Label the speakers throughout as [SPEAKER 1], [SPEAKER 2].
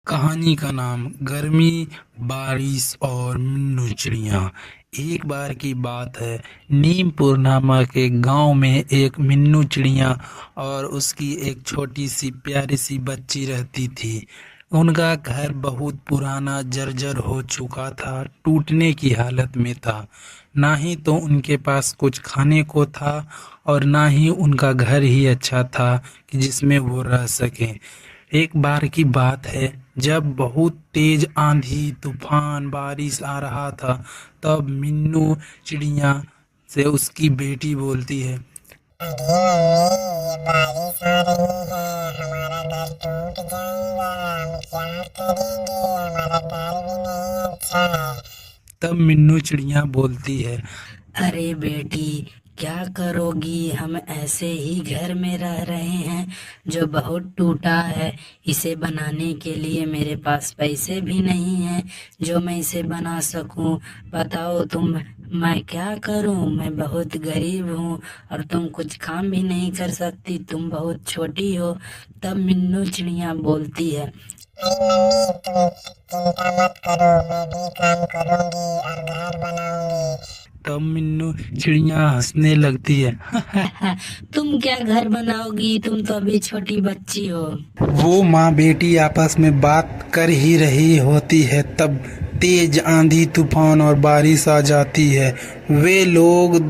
[SPEAKER 1] कहानी का नाम गर्मी, बारिश और मिन्नू चिड़िया। एक बार की बात है, नीमपुर नामक एक गांव में एक मिन्नू चिड़िया और उसकी एक छोटी सी प्यारी सी बच्ची रहती थी। उनका घर बहुत पुराना जर्जर हो चुका था, टूटने की हालत में था। ना ही तो उनके पास कुछ खाने को था और ना ही उनका घर ही अच्छा था कि जिसमें वो रह सकें। एक बार की बात है, जब बहुत तेज आंधी, तूफान, बारिश आ रहा था, तब मिन्नू चिड़िया से उसकी बेटी बोलती है।
[SPEAKER 2] अरे मम्मी, ये बारिश आ रही है। हमारा घर टूट जाएगा। हम क्या करेंगे? हमारा घर भी नहीं अच्छा है।
[SPEAKER 1] तब मिन्नू चिड़िया बोलती है।
[SPEAKER 3] अरे बेटी, क्या करोगी? हम ऐसे ही घर में रह रहे हैं जो बहुत टूटा है। इसे बनाने के लिए मेरे पास पैसे भी नहीं हैं जो मैं इसे बना सकूं। बताओ तुम, मैं क्या करूं? मैं बहुत गरीब हूं और तुम कुछ काम भी नहीं कर सकती, तुम बहुत छोटी हो। तब मिन्नू चिड़िया बोलती है।
[SPEAKER 2] अरे मम्मी, तुम चिंता मत करो। मैं भी काम करूंगी और घर बनाऊंगी।
[SPEAKER 1] तब मिन्नू चिड़िया हंसने लगती है।
[SPEAKER 3] तुम क्या घर बनाओगी? तुम तो अभी छोटी बच्ची हो।
[SPEAKER 1] वो माँ बेटी आपस में बात कर ही रही होती है, तब तेज आंधी, तूफान और बारिश आ जाती है। वे लोग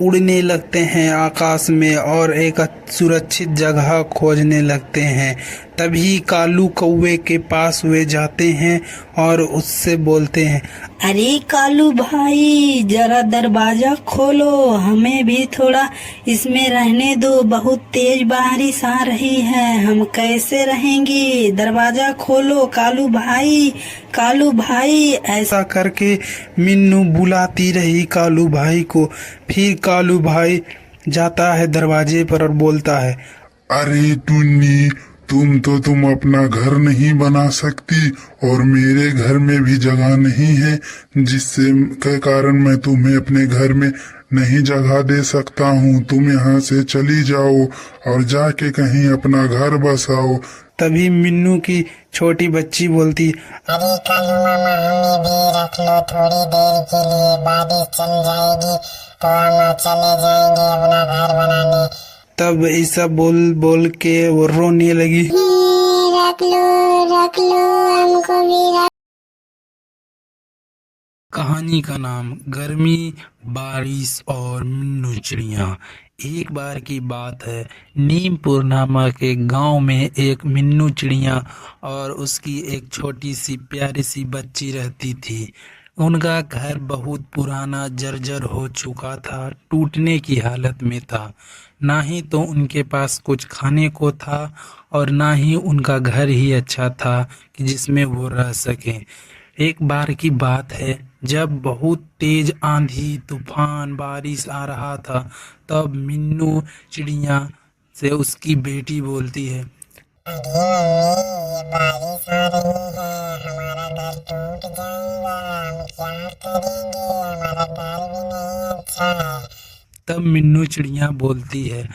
[SPEAKER 1] उड़ने लगते हैं आकाश में और एक सुरक्षित जगह खोजने लगते हैं। तभी कालू कौवे के पास वे जाते हैं और उससे बोलते हैं।
[SPEAKER 3] अरे कालू भाई, जरा दरवाजा खोलो, हमें भी थोड़ा इसमें रहने दो। बहुत तेज बारिश आ रही है, हम कैसे रहेंगे? दरवाजा खोलो कालू भाई, कालू भाई।
[SPEAKER 1] ऐसा करके मिन्नू बुलाती रही कालू भाई को। फिर कालू भाई जाता है दरवाजे पर और बोलता है।
[SPEAKER 4] अरे टुन्नी, तुम अपना घर नहीं बना सकती और मेरे घर में भी जगह नहीं है, जिससे के कारण मैं तुम्हें अपने घर में नहीं जगह दे सकता हूँ। तुम यहाँ से चली जाओ और जाके कहीं अपना घर बसाओ।
[SPEAKER 1] तभी मिन्नू की छोटी बच्ची बोलती।
[SPEAKER 2] अरे कालू मामा, हमें भी रख लो थोड़ी देर के लिए। बारिश चल जाएगी तो हम चले जाएंगे अपना घर बनाने।
[SPEAKER 1] तब ऐसा बोल बोल के वो रोने लगी।
[SPEAKER 2] रख लो हमको भी रख।
[SPEAKER 1] कहानी का नाम गर्मी, बारिश और मिन्नू चिड़िया। एक बार की बात है, नीमपुर नामक एक गांव में एक मिन्नू चिड़िया और उसकी एक छोटी सी प्यारी सी बच्ची रहती थी। उनका घर बहुत पुराना जर्जर हो चुका था, टूटने की हालत में था। ना ही तो उनके पास कुछ खाने को था और ना ही उनका घर ही अच्छा था कि जिसमें वो रह सकें। एक बार की बात है, जब बहुत तेज आंधी, तूफान, बारिश आ रहा था, तब मिन्नू चिड़िया से उसकी बेटी बोलती है।
[SPEAKER 2] अरे मम्मी, ये बारिश आ रही है। हमारा घर टूट जाएगा। हम क्या करेंगे? हमारा घर भी नहीं अच्छा है।
[SPEAKER 1] तब मिन्नू चिड़िया बोलती है।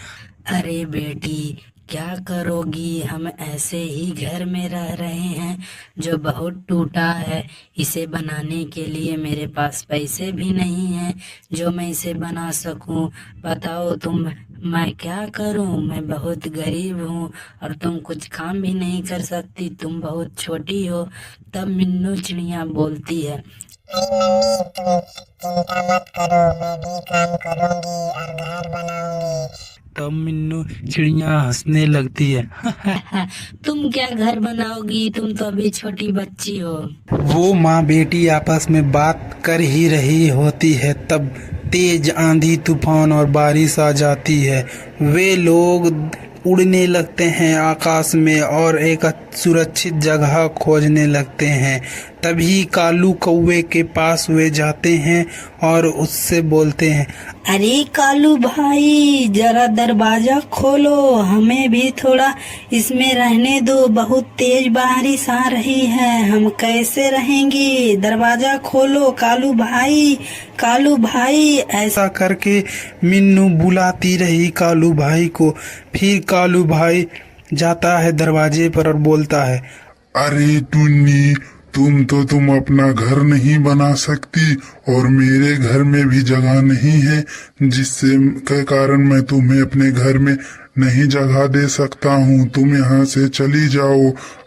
[SPEAKER 3] अरे बेटी, क्या करोगी? हम ऐसे ही घर में रह रहे हैं जो बहुत टूटा है। इसे बनाने के लिए मेरे पास पैसे भी नहीं हैं जो मैं इसे बना सकूं। बताओ तुम, मैं क्या करूं? मैं बहुत गरीब हूं और तुम कुछ काम भी नहीं कर सकती, तुम बहुत छोटी हो। तब मिन्नू चिड़िया बोलती है।
[SPEAKER 2] अरे मम्मी, तुम चिंता मत करो। मैं भी काम करूंगी और घर बनाऊंगी।
[SPEAKER 1] तब मिन्नू चिड़िया हंसने लगती है।
[SPEAKER 3] तुम क्या घर बनाओगी? तुम तो अभी छोटी बच्ची हो।
[SPEAKER 1] वो माँ बेटी आपस में बात कर ही रही होती है, तब तेज आंधी, तूफान और बारिश आ जाती है। वे लोग उड़ने लगते हैं आकाश में और एक सुरक्षित जगह खोजने लगते हैं। तभी कालू कौवे के पास वे जाते हैं और उससे बोलते हैं।
[SPEAKER 3] अरे कालू भाई, जरा दरवाजा खोलो, हमें भी थोड़ा इसमें रहने दो। बहुत तेज बारिश आ रही है, हम कैसे रहेंगे? दरवाजा खोलो कालू भाई, कालू भाई।
[SPEAKER 1] ऐसा करके मिन्नू बुलाती रही कालू भाई को। फिर कालू भाई जाता है दरवाजे पर और बोलता है।
[SPEAKER 4] अरे टुन्नी, तुम अपना घर नहीं बना सकती और मेरे घर में भी जगह नहीं है, जिससे के कारण मैं तुम्हें अपने घर में नहीं जगह दे सकता हूँ। तुम यहाँ से चली जाओ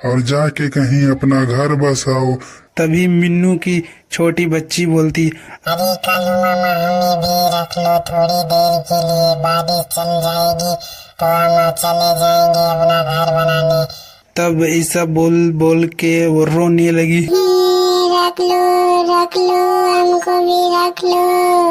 [SPEAKER 4] और जाके कहीं अपना घर बसाओ।
[SPEAKER 1] तभी मिन्नू की छोटी बच्ची बोलती,
[SPEAKER 2] अरे कालू मामा, हमें भी रख लो थोड़ी देर के लिए, बारिश चल जाएगी तो हम चले जाएंगे अपना घर बनाने।
[SPEAKER 1] तब ऐसा बोल बोल के वो रोने लगी।
[SPEAKER 2] रख लो हमको भी रख लो।